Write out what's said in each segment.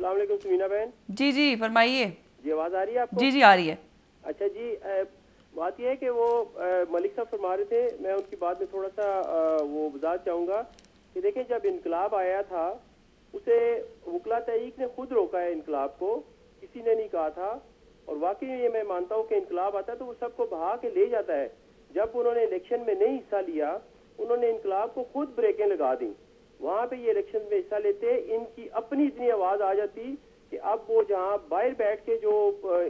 अस्सलाम वालेकुम सुमीना बहन। जी जी फरमाइए। जी आवाज़ आ रही है आपको? जी जी आ रही है। अच्छा जी, बात यह है कि वो मलिक साहब फरमा रहे थे, मैं उनकी बात में थोड़ा सा वो वजाहत चाहूँगा कि देखें, जब इनकलाब आया था उसे वकला तहरीक ने खुद रोका है, इनकलाब को किसी ने नहीं कहा था। और वाकई ये मैं मानता हूँ कि इनकलाब आता है तो वो सबको बहा के ले जाता है। जब उन्होंने इलेक्शन में नहीं हिस्सा लिया, उन्होंने इनकलाब को खुद ब्रेकें लगा दी। वहाँ पे ये इलेक्शन में हिस्सा लेते, इनकी अपनी इतनी आवाज़ आ जाती कि अब वो जहाँ बाहर बैठ के जो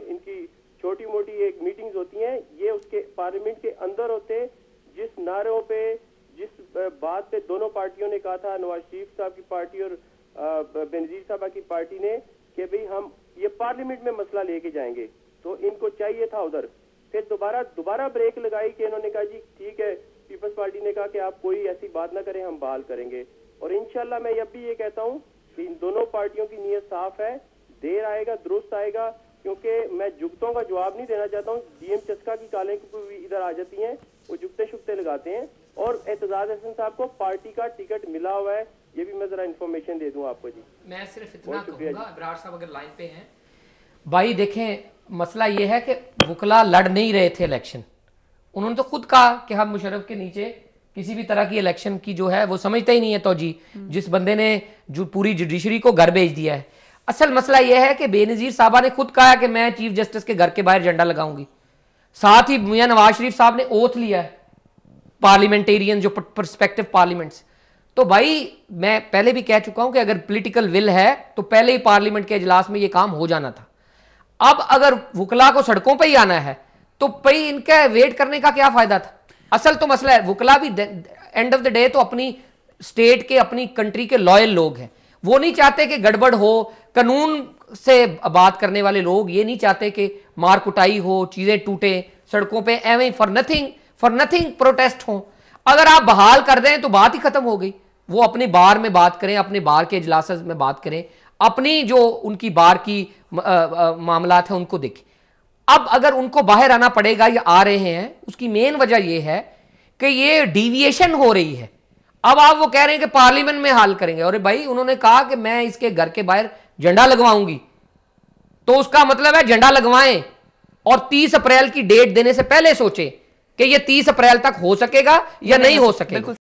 इनकी छोटी मोटी एक मीटिंग्स होती हैं, ये उसके पार्लियामेंट के अंदर होते। जिस नारों पे, जिस बात पे दोनों पार्टियों ने कहा था, नवाज शरीफ साहब की पार्टी और बेनजीर साहबा की पार्टी ने, कि भाई हम ये पार्लियामेंट में मसला लेके जाएंगे, तो इनको चाहिए था उधर। फिर दोबारा ब्रेक लगाई कि इन्होंने कहा जी ठीक है, पीपल्स पार्टी ने कहा कि आप कोई ऐसी बात ना करें, हम बहाल करेंगे। और इंशाल्लाह मैं अब भी ये कहता हूँ कि इन दोनों पार्टियों की नीयत साफ है, देर आएगा दुरुस्त आएगा, क्योंकि मैं जुगतों का जवाब नहीं देना चाहता हूँ। डीएम चस्का की कालें भी इधर आ जाती हैं, वो जुगते शुगते लगाते हैं। और एतजाज हसन साहब को पार्टी का टिकट मिला हुआ है, ये भी मैं जरा इन्फॉर्मेशन दे दूं आपको जी। मैं सिर्फ इतना कहूंगा, अबरार साहब अगर लाइन पे हैं। भाई देखें, मसला ये है कि वकला लड़ नहीं रहे थे इलेक्शन। उन्होंने तो खुद कहा कि हम मुशर्रफ के नीचे किसी भी तरह की इलेक्शन की जो है वो समझते ही नहीं है। तो जी जिस बंदे ने जो पूरी जुडिशरी को घर भेज दिया है। असल मसला यह है कि बेनजीर साहबा ने खुद कहा कि मैं चीफ जस्टिस के घर के बाहर झंडा लगाऊंगी। साथ ही मियां नवाज शरीफ साहब ने ओथ लिया है, पार्लियामेंटेरियन जो पर्सपेक्टिव पार्लियामेंट्स। तो भाई मैं पहले भी कह चुका हूं कि अगर पॉलिटिकल विल है तो पहले ही पार्लियामेंट के इजलास में यह काम हो जाना था। अब अगर वकला को सड़कों पर ही आना है तो भाई इनका वेट करने का क्या फायदा था। असल तो मसला है, वकला भी एंड ऑफ द डे तो अपनी स्टेट के, अपनी कंट्री के लॉयल लोग हैं। वो नहीं चाहते कि गड़बड़ हो। कानून से बात करने वाले लोग ये नहीं चाहते कि मार कुटाई हो, चीजें टूटे, सड़कों पे एवं फॉर नथिंग प्रोटेस्ट हो। अगर आप बहाल कर दें तो बात ही खत्म हो गई। वो अपने बार में बात करें, अपने बार के इजलास में बात करें, अपनी जो उनकी बार की मामलात है उनको देखें। अब अगर उनको बाहर आना पड़ेगा या आ रहे हैं, उसकी मेन वजह यह है कि ये डिविएशन हो रही है। अब आप वो कह रहे हैं कि पार्लियामेंट में हल करेंगे, और भाई उन्होंने कहा कि मैं इसके घर के बाहर झंडा लगवाऊंगी, तो उसका मतलब है झंडा लगवाएं और 30 अप्रैल की डेट देने से पहले सोचें कि ये 30 अप्रैल तक हो सकेगा या नहीं हो सकेगा।